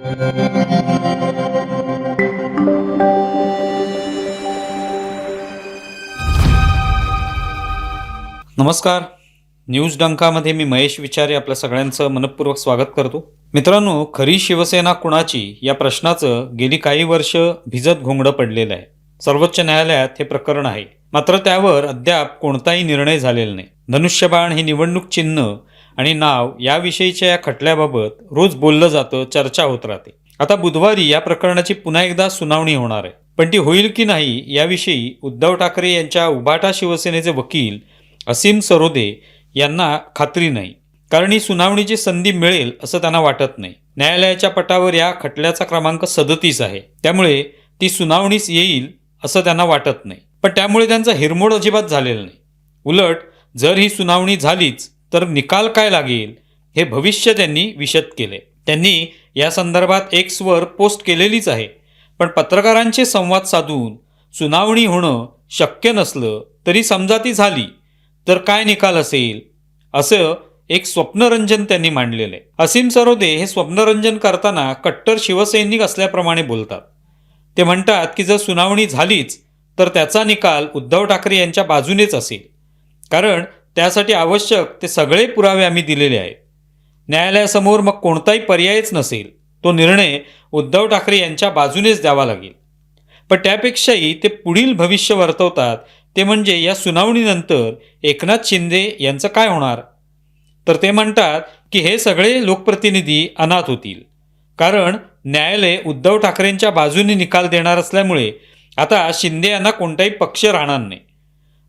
नमस्कार. न्यूज डंकामध्ये मी महेश विचारे आपल्या सगळ्यांचं मनपूर्वक स्वागत करतो. मित्रांनो, खरी शिवसेना कुणाची या प्रश्नाचं गेली काही वर्ष भिजत घोंगडं पडलेलं आहे. सर्वोच्च न्यायालयात हे प्रकरण आहे, मात्र त्यावर अद्याप कोणताही निर्णय झालेला नाही. धनुष्यबाण हे निवडणूक चिन्ह आणि नाव याविषयीच्या या खटल्याबाबत रोज बोललं जातं, चर्चा होत राहते. आता बुधवारी या प्रकरणाची पुन्हा एकदा सुनावणी होणार आहे, पण ती होईल की नाही याविषयी उद्धव ठाकरे यांच्या उभाटा शिवसेनेचे वकील असीम सरोदे यांना खात्री नाही, कारण ही सुनावणीची संधी मिळेल असं त्यांना वाटत नाही. न्यायालयाच्या पटावर या खटल्याचा क्रमांक 37 आहे, त्यामुळे ती सुनावणीस येईल असं त्यांना वाटत नाही. पण त्यामुळे त्यांचा हिरमोड अजिबात झालेला नाही. उलट जर ही सुनावणी झालीच तर निकाल काय लागेल हे भविष्य त्यांनी विशद केले. त्यांनी या संदर्भात एक्सवर पोस्ट केलेलीच आहे. पण पत्रकारांचे संवाद साधून सुनावणी होणं शक्य नसलं तरी समजा ती झाली तर काय निकाल असेल असं एक स्वप्नरंजन त्यांनी मांडलेलं आहे. असीम सरोदे हे स्वप्नरंजन करताना कट्टर शिवसैनिक असल्याप्रमाणे बोलतात. ते म्हणतात की जर सुनावणी झालीच तर त्याचा निकाल उद्धव ठाकरे यांच्या बाजूनेच असेल, कारण त्यासाठी आवश्यक ते सगळे पुरावे आम्ही दिलेले आहेत. न्यायालयासमोर मग कोणताही पर्यायच नसेल, तो निर्णय उद्धव ठाकरे यांच्या बाजूनेच द्यावा लागेल. पण त्यापेक्षाही ते पुढील भविष्य वर्तवतात, ते म्हणजे या सुनावणीनंतर एकनाथ शिंदे यांचं काय होणार. तर ते म्हणतात की हे सगळे लोकप्रतिनिधी अनाथ होतील, कारण न्यायालय उद्धव ठाकरेंच्या बाजूने निकाल देणार असल्यामुळे आता शिंदे यांना कोणताही पक्ष राहणार नाही.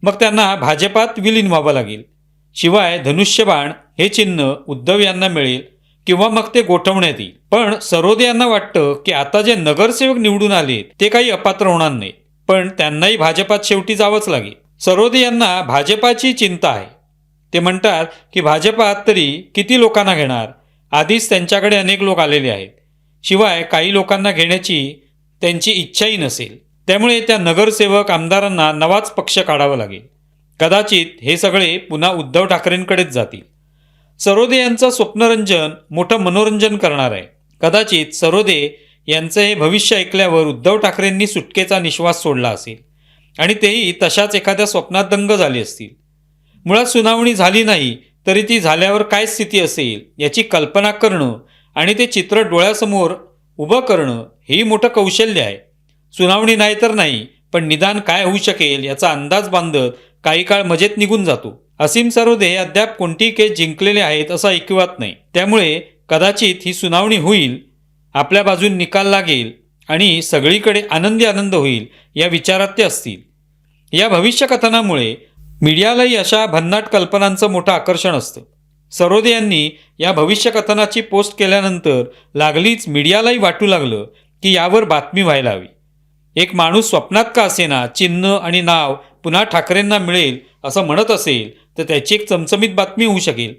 मग त्यांना भाजपात विलीन व्हावं लागेल. शिवाय धनुष्यबाण हे चिन्ह उद्धव यांना मिळेल किंवा मग ते गोठवण्यात येईल. पण सरोदे यांना वाटतं की आता जे नगरसेवक निवडून आले ते काही अपात्र होणार नाही, पण त्यांनाही भाजपात शेवटी जावंच लागेल. सरोदे यांना भाजपाची चिंता आहे. ते म्हणतात की भाजपात तरी किती लोकांना घेणार, आधीच त्यांच्याकडे अनेक लोक आलेले आहेत. शिवाय काही लोकांना घेण्याची त्यांची इच्छाही नसेल, त्यामुळे त्या नगरसेवक आमदारांना नवाच पक्ष काढावा लागेल. कदाचित हे सगळे पुन्हा उद्धव ठाकरेंकडेच जातील. सरोदे यांचं स्वप्नरंजन मोठं मनोरंजन करणार आहे. कदाचित सरोदे यांचं हे भविष्य ऐकल्यावर उद्धव ठाकरेंनी सुटकेचा निश्वास सोडला असेल आणि तेही तशाच एखाद्या स्वप्नात दंग झाले असतील. मुळात सुनावणी झाली नाही तरी ती झाल्यावर काय स्थिती असेल याची कल्पना करणं आणि ते चित्र डोळ्यासमोर उभं करणं हेही मोठं कौशल्य आहे. सुनावणी नाही तर नाही, पण निदान काय होऊ शकेल याचा अंदाज बांधत काही काळ मजेत निघून जातो. असीम सरोदे अद्याप कोणतीही केस जिंकलेले आहेत असं ऐकिवात नाही, त्यामुळे कदाचित ही सुनावणी होईल, आपल्या बाजून निकाल लागेल आणि सगळीकडे आनंदी आनंद होईल या विचारात ते असतील. या भविष्यकथनामुळे मीडियालाही अशा भन्नाट कल्पनांचं मोठं आकर्षण असतं. सरोदे यांनी या भविष्यकथनाची पोस्ट केल्यानंतर लागलीच मीडियालाही वाटू लागलं की यावर बातमी व्हायला हवी. एक माणूस स्वप्नात का असेना चिन्ह आणि नाव पुन्हा ठाकरेंना मिळेल असं म्हणत असेल तर त्याची एक चमचमीत बातमी होऊ शकेल.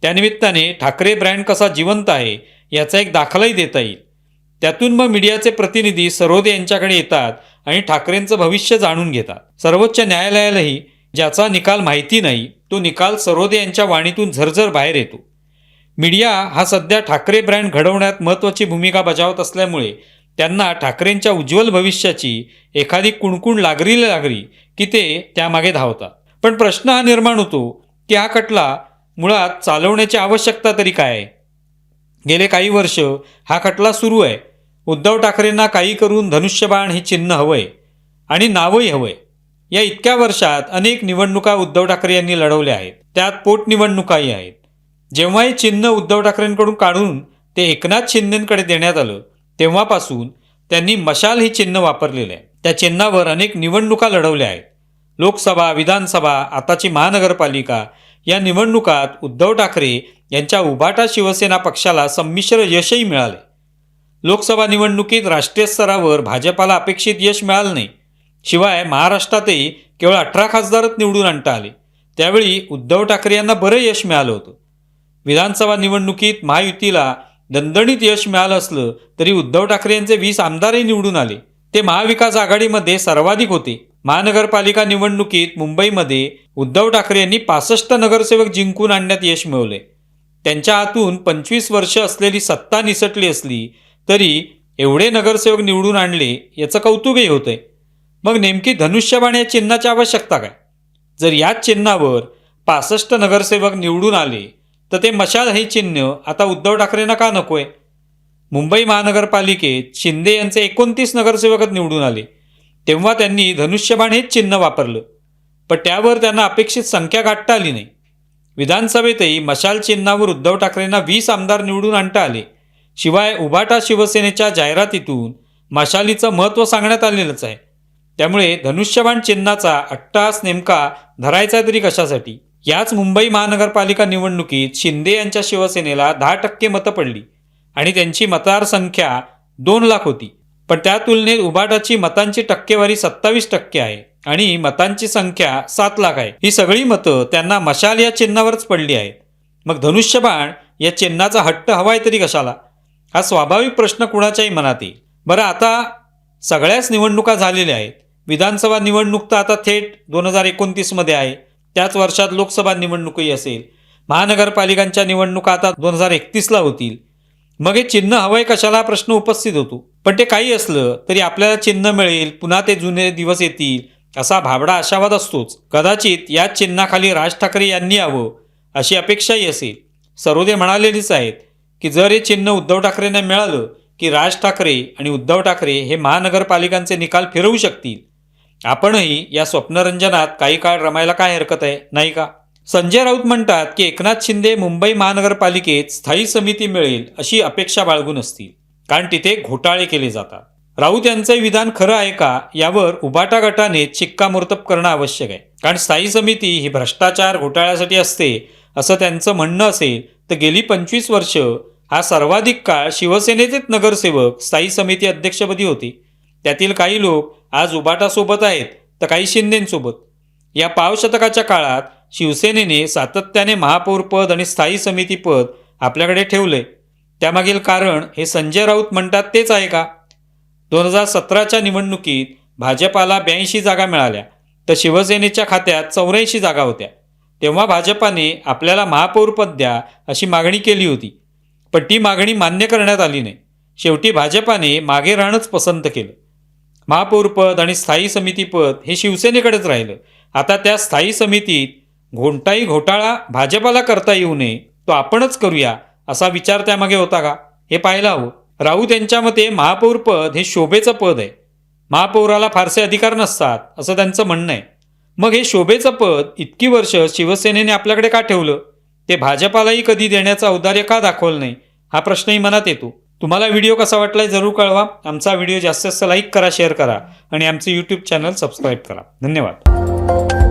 त्यानिमित्ताने ठाकरे ब्रँड कसा जिवंत आहे याचा एक दाखलाही देता येईल. त्यातून मग मीडियाचे प्रतिनिधी सरोदे यांच्याकडे येतात आणि ठाकरेंचं भविष्य जाणून घेतात. सर्वोच्च न्यायालयालाही ज्याचा निकाल माहिती नाही तो निकाल सरोदे यांच्या वाणीतून झरझर बाहेर येतो. मीडिया हा सध्या ठाकरे ब्रँड घडवण्यात महत्त्वाची भूमिका बजावत असल्यामुळे त्यांना ठाकरेंच्या उज्ज्वल भविष्याची एखादी कुणकुण लागली की ते त्यामागे धावतात. पण प्रश्न हा निर्माण होतो की हा खटला मुळात चालवण्याची आवश्यकता तरी काय आहे. गेले काही वर्ष हा खटला सुरू आहे. उद्धव ठाकरेंना काही करून धनुष्यबाण हे चिन्ह हवंय आणि नावही हवंय. या इतक्या वर्षात अनेक निवडणुका उद्धव ठाकरे यांनी लढवल्या आहेत, त्यात पोटनिवडणुकाही आहेत. जेव्हा हे चिन्ह उद्धव ठाकरेंकडून काढून ते एकनाथ शिंदेंकडे देण्यात आलं तेव्हापासून त्यांनी मशाल हे चिन्ह वापरलेलं आहे. त्या चिन्हावर अनेक निवडणुका लढवल्या आहेत. लोकसभा, विधानसभा, आताची महानगरपालिका या निवडणुकात उद्धव ठाकरे यांच्या उभाटा शिवसेना पक्षाला संमिश्र यशही मिळाले. लोकसभा निवडणुकीत राष्ट्रीय स्तरावर भाजपाला अपेक्षित यश मिळालं नाही. शिवाय महाराष्ट्रातही केवळ 18 खासदारच निवडून आणता आले. त्यावेळी उद्धव ठाकरे यांना बरं यश मिळालं होतं. विधानसभा निवडणुकीत महायुतीला दणदणीत यश मिळालं असलं तरी उद्धव ठाकरे यांचे 20 आमदारही निवडून आले. ते महाविकास आघाडीमध्ये सर्वाधिक होते. महानगरपालिका निवडणुकीत मुंबईमध्ये उद्धव ठाकरे यांनी 65 नगरसेवक जिंकून आणण्यात यश मिळवले. त्यांच्या हातून 25 वर्ष असलेली सत्ता निसटली असली तरी एवढे नगरसेवक निवडून आणले याचं कौतुकही होतंय. मग नेमकी धनुष्यबाण या चिन्हाची आवश्यकता काय? जर याच चिन्हावर 65 नगरसेवक निवडून आले तर ते मशाल हे चिन्ह आता उद्धव ठाकरेंना का नकोय? मुंबई महानगरपालिकेत शिंदे यांचे 29 नगरसेवकच निवडून आले, तेव्हा त्यांनी धनुष्यबाण हेच चिन्ह वापरलं, पण त्यावर त्यांना अपेक्षित संख्या गाठता आली नाही. विधानसभेतही मशाल चिन्हावर उद्धव ठाकरेंना 20 आमदार निवडून आणता आले. शिवाय उभाटा शिवसेनेच्या जाहिरातीतून मशालीचं महत्त्व सांगण्यात आलेलंच आहे. त्यामुळे धनुष्यबाण चिन्हाचा अट्टहास नेमका धरायचा तरी कशासाठी? याच मुंबई महानगरपालिका निवडणुकीत शिंदे यांच्या शिवसेनेला 10% मतं पडली आणि त्यांची मतदार संख्या 2 लाख होती. पण त्या तुलनेत उभाटाची मतांची टक्केवारी 27% आहे आणि मतांची संख्या 7 लाख आहे. ही सगळी मतं त्यांना मशाल या चिन्हावरच पडली आहेत. मग धनुष्यबाण या चिन्हाचा हट्ट हवाय तरी कशाला? हा स्वाभाविक प्रश्न कुणाच्याही मनात येईल. बरं, आता सगळ्याच निवडणुका झालेल्या आहेत. विधानसभा निवडणूक तर आता थेट 2029 आहे. त्याच वर्षात लोकसभा निवडणूकही असेल. महानगरपालिकांच्या निवडणुका आता 2031 होतील. मग हे चिन्ह हवंय कशाला हा प्रश्न उपस्थित होतो. पण ते काही असलं तरी आपल्याला चिन्ह मिळेल, पुन्हा ते जुने दिवस येतील असा भाबडा आशावाद असतोच. कदाचित याच चिन्हाखाली राज ठाकरे यांनी यावं अशी अपेक्षाही असेल. सरोदे म्हणालेलीच आहेत की जर हे चिन्ह उद्धव ठाकरेंना मिळालं की राज ठाकरे आणि उद्धव ठाकरे हे महानगरपालिकांचे निकाल फिरवू शकतील. आपणही या स्वप्नरंजनात काही काळ रमायला काय हरकत आहे, नाही का? संजय राऊत म्हणतात की एकनाथ शिंदे मुंबई महानगरपालिकेत स्थायी समिती मिळेल अशी अपेक्षा बाळगून असतील, कारण तिथे घोटाळे केले जातात. राऊत यांचं विधान खरं आहे का यावर उभाटा गटाने शिक्कामोर्तब करणं आवश्यक आहे. कारण स्थायी समिती ही भ्रष्टाचार घोटाळ्यासाठी असते असं त्यांचं म्हणणं असेल तर गेली 25 वर्ष हा सर्वाधिक काळ शिवसेनेचेच नगरसेवक स्थायी समिती अध्यक्षपदी होते. त्यातील काही लोक आज उभाटासोबत आहेत तर काही शिंदेंसोबत. या पावशतकाच्या काळात शिवसेनेने सातत्याने महापौरपद आणि स्थायी समिती पद आपल्याकडे ठेवले. त्यामागील कारण हे संजय राऊत म्हणतात तेच आहे का? 2017च्या निवडणुकीत भाजपाला 82 जागा मिळाल्या तर शिवसेनेच्या खात्यात 84 जागा होत्या. तेव्हा भाजपाने आपल्याला महापौरपद द्या अशी मागणी केली होती, पण ती मागणी मान्य करण्यात आली नाही. शेवटी भाजपाने मागे राहणंच पसंत केलं. महापौरपद आणि स्थायी समितीपद हे शिवसेनेकडेच राहिलं. आता त्या स्थायी समितीत कोणताही घोटाळा भाजपाला करता येऊ नये, तो आपणच करूया असा विचार त्यामागे होता का, हे पाहायला हवं. राऊत यांच्या मते महापौरपद हे शोभेचं पद आहे. महापौराला फारसे अधिकार नसतात असं त्यांचं म्हणणं आहे. मग हे शोभेचं पद इतकी वर्ष शिवसेनेने आपल्याकडे का ठेवलं? ते भाजपालाही कधी देण्याचं औदार्य का दाखवलं नाही, हा प्रश्नही मनात येतो. तुम्हाला व्हिडिओ कसा वाटलाय जरूर कळवा. आमचा व्हिडिओ जास्तीत जास्त लाईक करा, शेअर करा आणि आमचे यूट्यूब चॅनल सबस्क्राईब करा. धन्यवाद.